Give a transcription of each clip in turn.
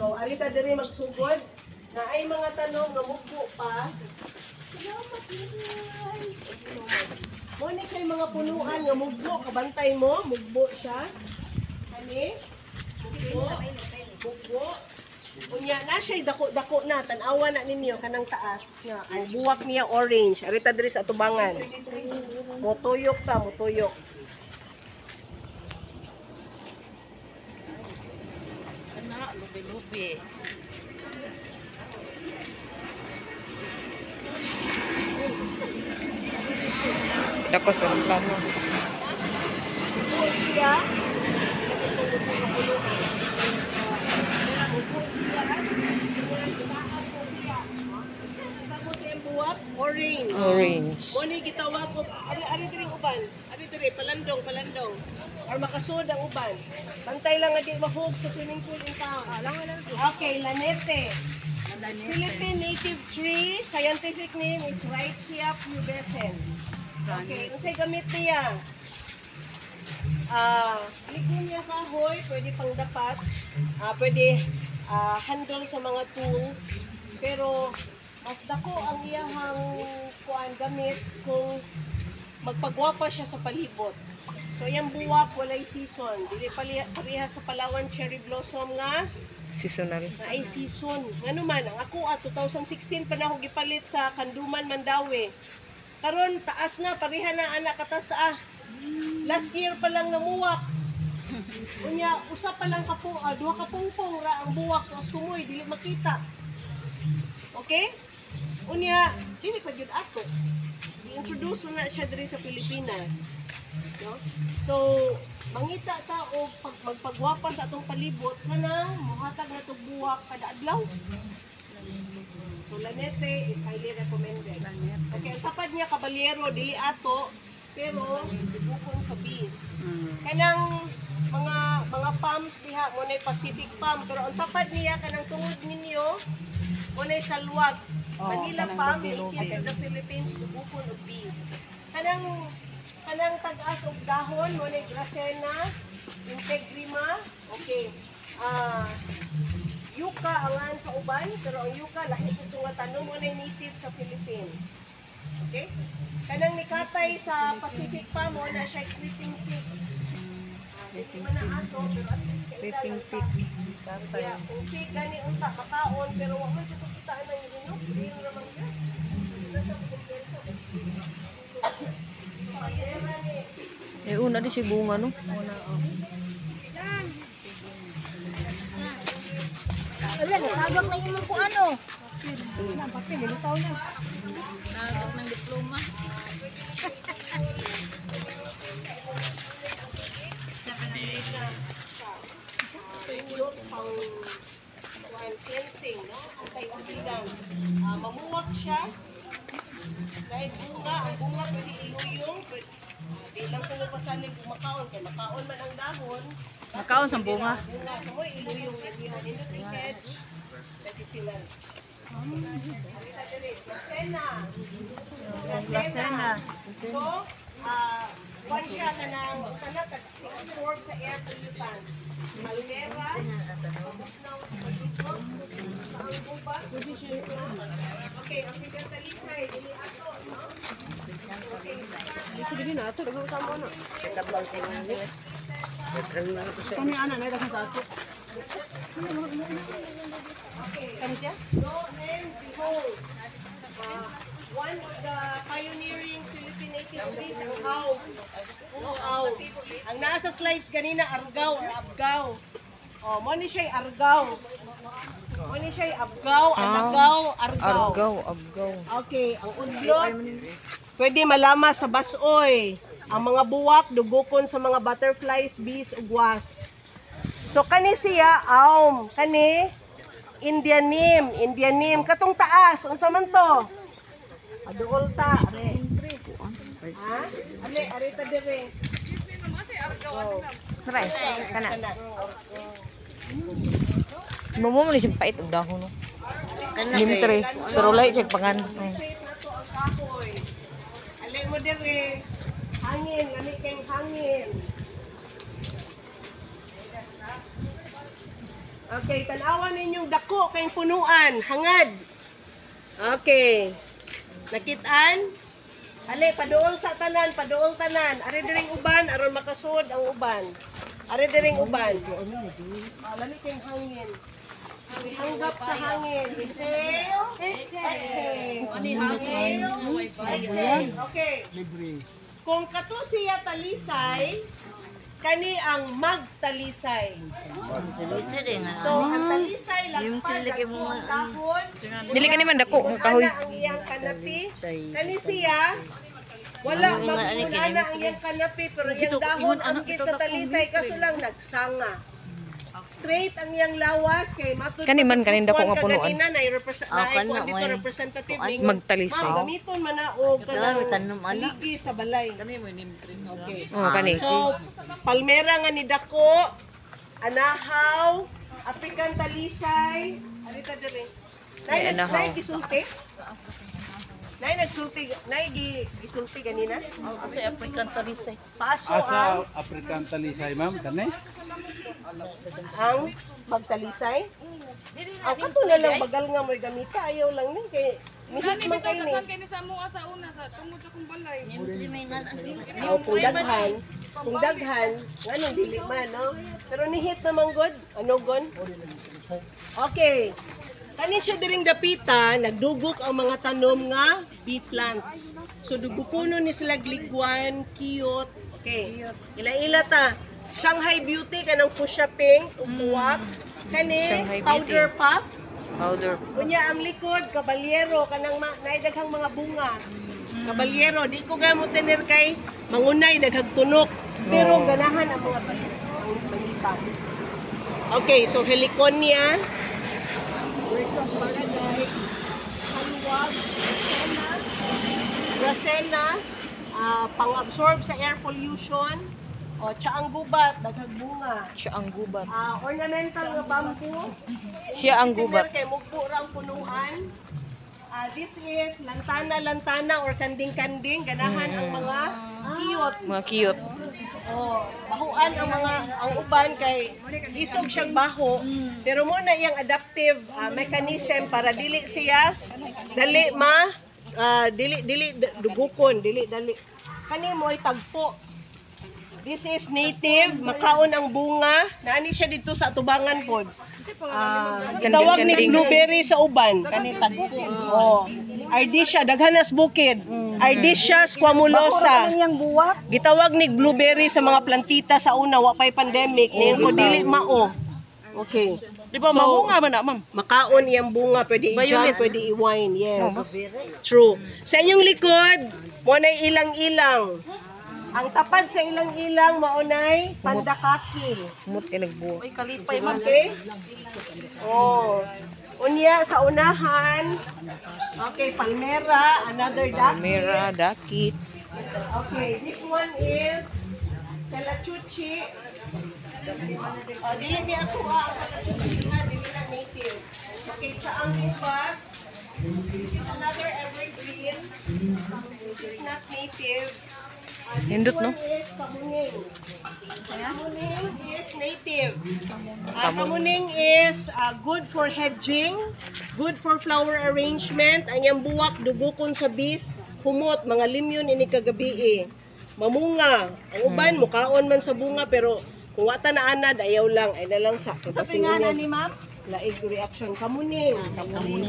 So, arita diri magsugod na ay mga tanong nga mugbo pa. Muna siya yung mga punuan nga mugbo, kabantay mo, mugbo siya. Kani? Mugbo. Unya na siya dako-dako na, tanawa na ninyo kanang taas nga ang buwak niya orange. Arita diri sa atubangan. Motuyok ta, motuyok. Ana, lubi-lubi. Dako sa plano. Mugbo siya. Orange. Orange. Muni gitawag og ari diri uban. Ari diri palandong. Or makasud ang uban. Bantay lang nga di mahug sa swimming pool in town. Okay, lanete. Philippine native tree, scientific name is Ricea pubescens. Okay, unsay gamit niya? Likod niya kahoy, pwede pang dapat. Pwede handle sa mga tools. Pero mas dako ang iyahang kuan gamit kung magpagwapa siya sa palibot. So yung buwak walay season. Dili pareha sa Palawan cherry blossom nga Seasonal. ay season. Ngano man ang ako 2016 pa na ako gipalit sa Kanduman, Mandawi. Karon taas na pareha na anak katas last year pa lang namuwak. Unya usa pa lang duha ka pungpong ra ang buwak sa sumoy dili makita. Okay? Unya, dili pa gyud ato. I-introduce na siya diri sa Pilipinas. No? So, mangita ta o magpagwapa sa atong palibot kanang mohatag na tog buwak kada adlaw. So, lanete is highly recommended. Okay, ang tapad niya kabalyero dili ato pero bukon sa bees. Kanang mga palms diha mo na Pacific palm pero ang tapad niya kanang tungod ninyo mo na salwag. Manila palm native in the Philippines bukon og bees. Kanang tag-as og dahon mo na Gracena, Integrima, okay. Yucca angan sa uban pero ang yucca lahi ito nga tanom mo na native sa Philippines. Okay? Kanang nikatay sa Pacific pa mo na siya creeping pig. Hindi man na ato, pero at least Creeping pig. yeah, kung pig gani unta makaon pero wa man siya kitaan ng hinok, hindi yung naman ka. Una di si bunga no. Ala, nagagak na yung po ano. Ang papel, lilitaw na. Nagagak ng diploma. Cleansing, no? Antioxidant. Mamuwak siya. Dahil bunga, ang bunga pwede iluyong. Di lang kung pasalig makaon. Kaya makaon man ang dahon. Makaon sa bunga. Bunga. So mo iluyong yan. Indot i-hedge. Lagi sila. Placena. So, one siya na ng sana absorb sa air pollutants. Malmera, okay, ang sigantalisay, dili ato, no? Okay, ito din na, ito, nag-usama na. Tablang tingin. Kami anak na ito sa ato. Okay, lo and behold, one of the pioneering Philippine native trees, ang haw. Ang nasa slides kanina, argaw or abgaw. Oh, mo ni siya argaw. Mo ni siya abgaw, alagaw, argaw. Abgaw. Okay, ang udlot, pwede malama sa basoy. Ang mga buwak, dugokon sa mga butterflies, bees, ug wasps. So, kani siya, kani, Indian neem. Katong taas, unsa man to? Aduol ta, are. Ha? Are ta dire. Excuse me, mama, say argaw. Saray, kana. Mumo man siyang pait og dahon no. Limtre, pero lay siya pangan. Ale mo dire. Hangin, lami kayong hangin. Okay, tanawan ninyong dako kayong punuan, hangad. Okay. Nakitaan? Ali, paduol sa tanan, paduol tanan. Ari diring uban, aron makasud ang uban. Ari diring uban. Lami kayong hangin. Hanggap sa hangin. Inhale. Exhale. Ani hangin. Exhale. Okay. Kung kato siya talisay, kani ang magtalisay. So, ang talisay lang pa, dagkong kahon. Dili ka naman dako ang kahoy. Ana ang iyang kanapi. Kani siya, wala magsunana ang iyang kanapi, pero iyang dahon ang git sa talisay, kaso lang nagsanga. Straight ang iyang lawas, kay matud Kani man kanin dako nga punuan. na dito representative ning Magtalisay. gamiton man na og kanang ligi sa balay. Okay. Oh, kani. So, palmera nga ni dako, anahaw, African talisay, arita dire. Ay, anahaw. Nay gisulti? Nay nagsulti, nay gisulti ganina? Kasi African talisay. Paso ang African talisay, ma'am, kani? ang magtalisay. Ang kato na lang bagal nga mo'y gamita, ayaw lang ni kay nihit man kay ni. Kini sa mo sa una sa tungod sa kong balay. O kung daghan, nganong dili man, no? Pero nihit naman god, ano gon? Okay. Kani siya diring dapita, nagdugok ang mga tanom nga bee plants. So dugukuno ni sila glikwan, cute. Okay. Ila-ila ta. Shanghai Beauty kanang fuchsia pink, upuwak. Kani Shanghai powder Beauty. puff. Powder. Unya ang likod kabalyero kanang naidaghang mga bunga. Kabalyero, di ko gamot tener kay mangunay naghagtunok. Pero Oh. ganahan ang mga talis ang manita. Okay, so heliconia. Barangay, Haluwag, Dracena, pang-absorb sa air pollution. O, tsaang gubat, daghang bunga. Siya ang gubat. Ornamental nga bamboo. Siya ang gubat. Kay mugpo ra ang punuan. This is lantana or kanding-kanding. Ganahan ang mga cute. Mga cute. Oh, bahuan ang uban kay isog siyang baho. Pero mo na iyang adaptive mechanism para dili siya dali dili dugukon, dili dali. Kani mo ay tagpo. This is native, makaon ang bunga. Naani siya dito sa atubangan pod. Tawag ni Kanding-kanding. blueberry sa uban. Kani tagpo. Oh. Ardisha, daghanas bukid. Ardisha squamulosa. Gitawag ni blueberry sa mga plantita sa una, wa pa'y pandemic. Niyan ko dili mao. Okay. Di ba mamunga ba na, ma'am? Makaon iyang bunga, pwede i-jam, pwede i-wine. Yes. True. Sa inyong likod, mo na ilang-ilang. Ang tapad sa ilang-ilang maunay pandakaki. Mut kay nagbuo. Okay? Oh. Unya sa unahan. Okay, palmera, another duck. Mira, dakit. Okay, this one is Calachuchi. Dili ni ako ang Calachuchi nga, dili na native. Okay, Chaang Gubat. This is another evergreen. This is not native. Hindot, no? This one is Kamuning. Kamuning is native. Kamuning is good for hedging, good for flower arrangement. Ang yung buwak, dugukon sa bis, humot, mga limyon ini kagabi. Mamunga. Ang uban, mukaon man sa bunga, pero kung wata na anad, ayaw lang. Ay na lang sa. Sa tinganan ni ma'am? Laig reaction. Kamuning.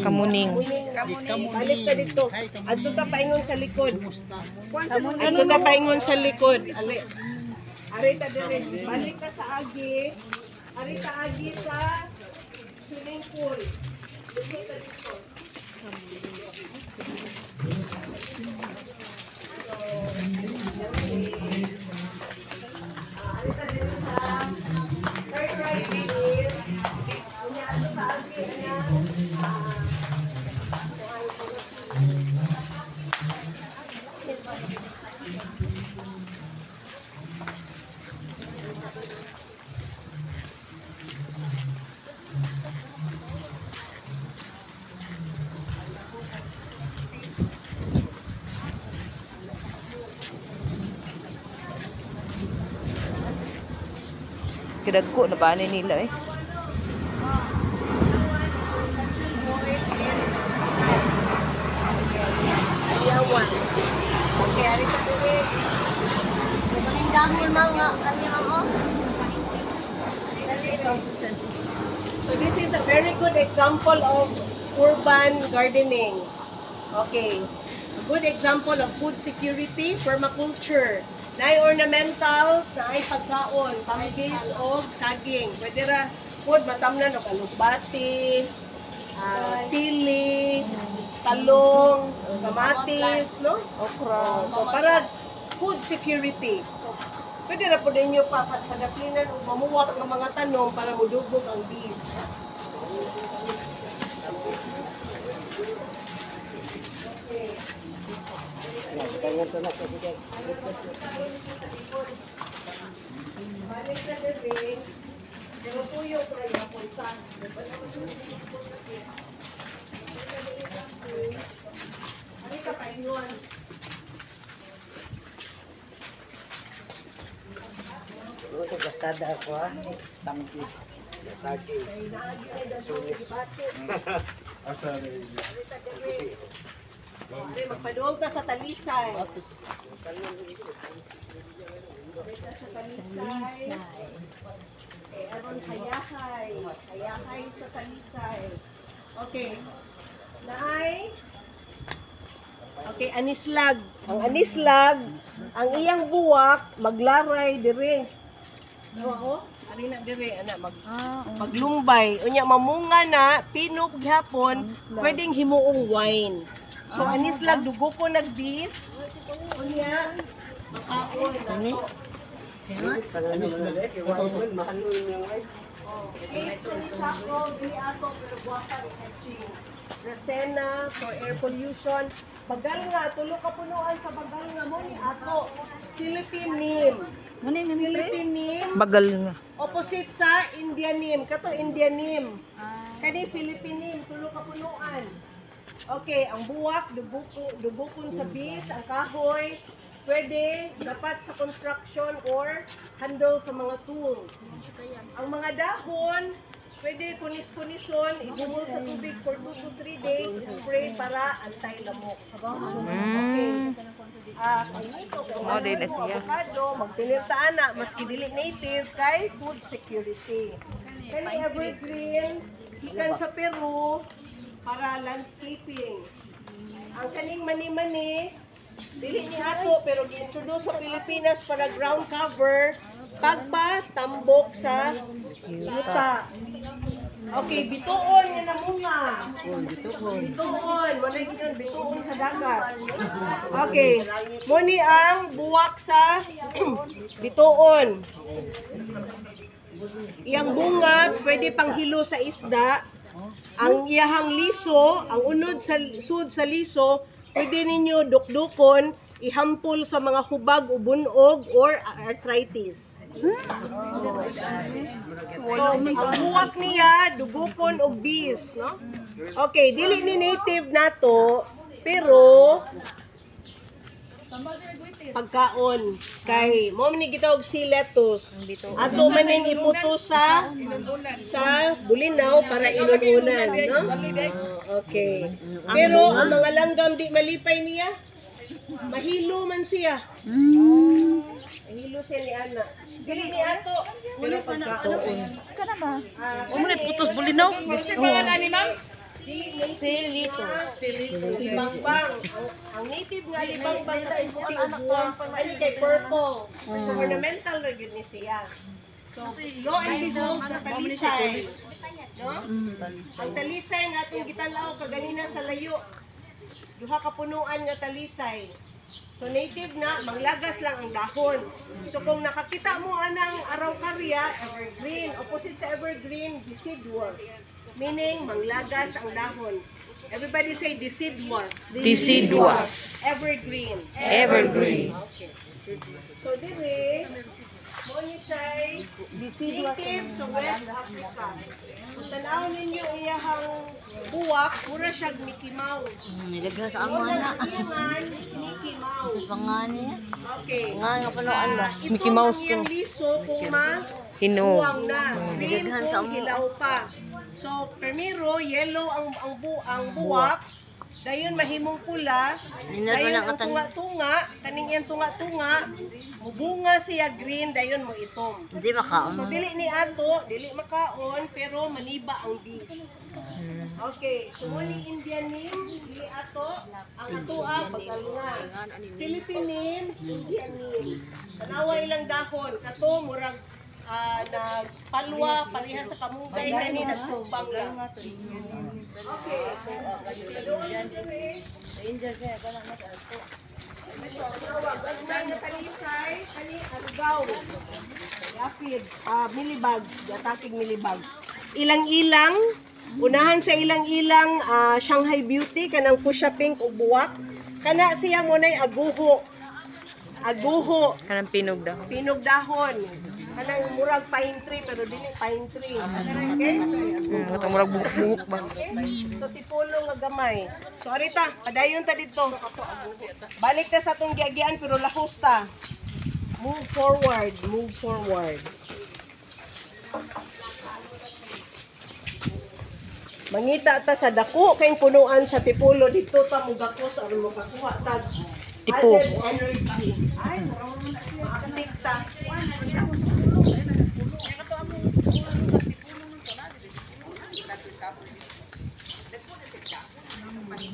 Kamuning. Balik ka dito. Adto ta paingon sa likod. Adto ta paingon sa likod. Ali. Arita dire. Balik ka sa agi. Arita agi sa swimming pool. Dito ka dito. Arita dito sa third riding is Kidagko na ba nila eh. So this is a very good example of urban gardening. Okay. A good example of food security, permaculture. Naay ornamentals, naay pagkaon, pangbis o saging. Pwede ra food matamnan og alugbati, sili, talong, kamatis, no? Okra. So para food security. So pwede ra po ninyo padaplinan o mamuwak ng mga tanom para mudugog ang bees. Balik na din. Pero tuyo ko rin napunta. Ano ka pa inuan? Ito gastada ako ha. Tangkis. Sagi. Sunis. Ay, magpaduol ka sa talisay. Sa talisay. Aron hayahay. Hayahay sa talisay. Okay. Naay. Okay, anislag. Ang anislag, ang iyang buwak, maglaray dire. Oo, ari na dire, ana maglumbay. Unya mamunga na, pinok gihapon, pwedeng himuong wine. So anislag dugo ko nagbis. Unya makaon na. Ito ni Sako, di ato, pero buwaka ni Haching. Rasena for air pollution. Bagal nga, tulo ka punuan sa bagal nga mo ni ato. Philippine neem. Philippine neem. Bagal nga. Opposite sa Indian neem. Kato Indian neem. Kani Philippine neem, tulo ka punuan. Okay, ang buwak, dubukon sa bis, ang kahoy, pwede dapat sa construction or handle sa mga tools. Ang mga dahon, pwede kunis-kunison, ibumol sa tubig for 2 to 3 days, spray para anti-lamok. Okay. Din na siya. Avocado, magtinirtaan na, maski dili native, kay food security. Kani evergreen, ikan sa Peru, para landscaping. Ang kaning mani-mani, dili ni ato, pero gi-introduce sa Pilipinas para ground cover, pagpatambok sa yuta. Okay, bituon nga na munga. Bituon, wala yun, bituon sa dagat. Okay, muni ang buwak sa bituon. Iyang bunga, pwede panghilo sa isda. Ang iyahang liso, ang unod sa sud sa liso, pwede ninyo dukdukon, ihampol sa mga hubag o bunog or arthritis. So, ang buwak niya, dugukon o bis, no? Okay, dili ni native nato, pero pagkaon kay mo ni gitawag si lettuce. Ato man ning iputo sa bulinaw para inununan, no? Okay. Pero ang mga langgam di malipay niya. Mahilo man siya. Mahilo siya ni ana. Dili ni ato, pero pagkaon. Kana ba? Umre putos bulinaw. Silito. Libangbang. Ang native nga libangbang sa puti o buwang, ano kay purple. So ornamental na yun ni siya. So, lo ang bidog sa talisay. No? Ang talisay nga itong gitanaw kaganina sa layo. Duha ka punuan nga talisay. So native na, manglagas lang ang dahon. So kung nakakita mo anang araucaria, evergreen. Opposite sa evergreen, deciduous. Meaning, manglagas ang dahon. Everybody say deciduous. Deciduous. Evergreen. Evergreen. Okay. So dire, mo ni siya native sa West Africa. Kung tanaw ninyo iyahang buwak, mura siyang Mickey Mouse. Nilagay sa amo na. Iyaman, Mickey Mouse. Pangani. Okay. Nga panuan ba? Mickey Mouse Ito ang iyang liso kung Hinog. buwang na. Green kung hilaw pa. So, primero, yellow ang buwak. Dayon mahimong pula, dayon ang tunga-tunga, kaning iyang tunga-tunga, mubunga siya green, dayon mo itom. Hindi makaon. So dili ni ato, dili makaon, pero maniba ang bees. Okay, so ni Indian name, dili ato, ang atoa pagkalungan. Philippine name, Indian name. Tanawa ilang dahon, kato murag nagpalwa, paliha sa kamunggay na ni nagtubang lang. Okay. Ang talisay, kani arugaw. Yapid, milibag, yatakig milibag. Ilang-ilang, unahan sa ilang-ilang Shanghai Beauty, kanang fuchsia pink ug buwak. Kana siya mo nay aguho. Aguho, Kanang pinog daw. pinog dahon. Kanang murag pine tree pero dili pine tree. Okay? Ito murag buhok-buhok ba? So tipolo nga gamay. So arita, padayon ta dito. Balik ta sa atong giagian pero lahos ta. Move forward, move forward. Mangita ta sa dako kay punuan sa tipolo dito ta mugakos aron makakuha ta Tipo. added energy. Ay, aktik ta.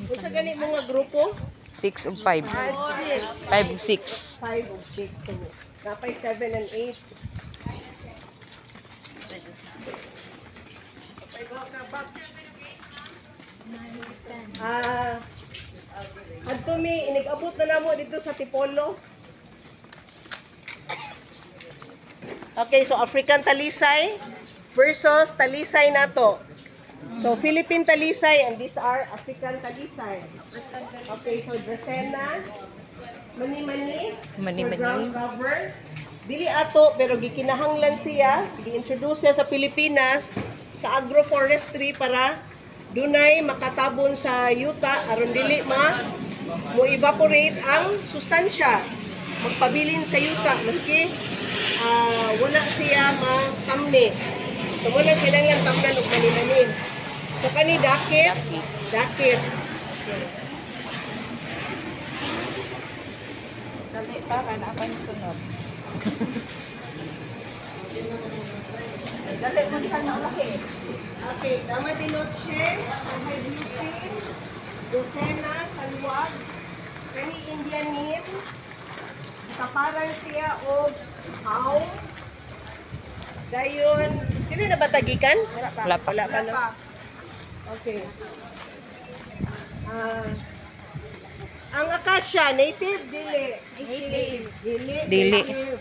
Unsa gani mo nga grupo? 6 ug 5. 5 ug 6. 5 ug 6. So, dapat 7 and 8. Adto mi inigabot na namo dito sa Tipolo. Okay, so African talisay versus talisay nato. So Philippine talisay and these are African talisay. Okay, so Dracaena, mani-mani, Mani-mani. for ground cover. Dili ato pero gikinahanglan siya, gi-introduce siya sa Pilipinas sa agroforestry para dunay makatabon sa yuta aron dili mo evaporate ang sustansya. Magpabilin sa yuta maski wala siya matamni. So wala kailangan tamnan og mani-mani. So kani dakit, dakit. Dali pa kana pa yung sunod. Dali mo di ka laki. Okay, Dama de Noche, Shanghai Beauty, Dracaena, Salwag, kani Indian Neem, kaparang siya og how. Dayon, dili na ba tagikan? Wala pa. Wala pa, no? Okay. Ang acacia, native, dili. Native. Dili. Dili. Native.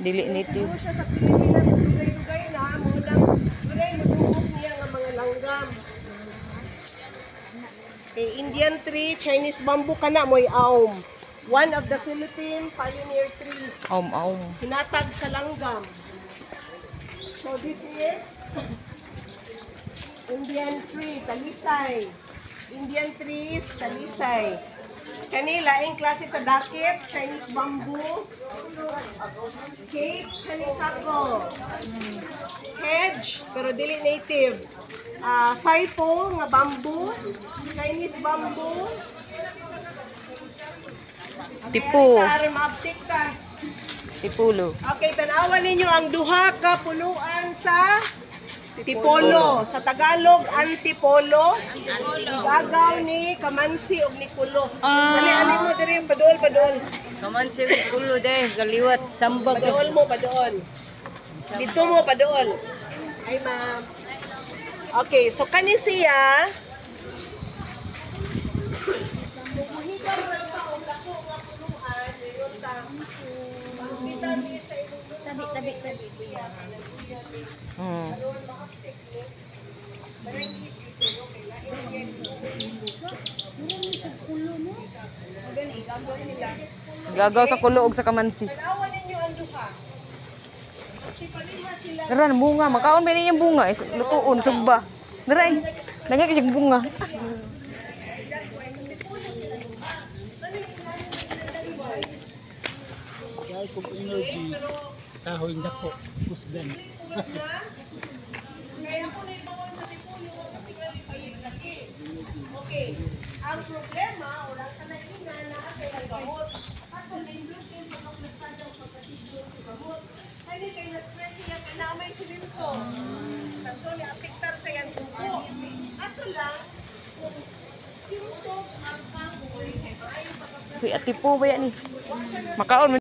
Dili native. Dito siya sa Pilipinas, dugay-dugay na, mo lang, dugay mabuhok niya nga mga langgam. Okay, Indian tree, Chinese bamboo kana mo'y aum. One of the Philippine pioneer trees. Aum. Hinatag sa langgam. So this is Indian tree, talisay. Indian trees, talisay. Kanila, laing klase sa dakit, Chinese bamboo, cape, kanisako, hedge, pero dili native. Faipo, nga bamboo, Chinese bamboo. Tipo. Aron maaptik ka. Tipulo. Okay, tanawan ninyo ang duha ka punuan sa Tipolo. Sa Tagalog, Antipolo. Igagaw ni Kamansi ug ni Kulo. Ali mo diri padol. Kamansi ug kulo deh galiwat sambag. Padol. Dito mo padol. Ay ma'am. Okay, so kani siya muhikam ra ta og dako nga punuan ayon ta. Pangita ni sa ilong Tabi. Gagaw sa kulo ug sa kamansi. tanawan ninyo ang duha. Kasi pareha sila. Dara bunga, makaon ba niyang bunga? Lutuon sugba. Dara ay. Lagi kasi bunga. Kaya kung energy, kahoy na po, kusgan. Kaya ko na ibawal sa Tipolo, kapigali pa yung laki. Okay. Ang problema, walang kanaingan na sa ang gamot. Ato, nindot yung pagkaplasada o pagkatidyo ng gamot. Kaya kay na-stress siya, kinamay si Limpo. So, ni-apiktar sa yan tubo. Aso lang, kung yung soap ang kamoy, kay maayo pagkaplasada. Kuy ati po ba yan ni? Makaon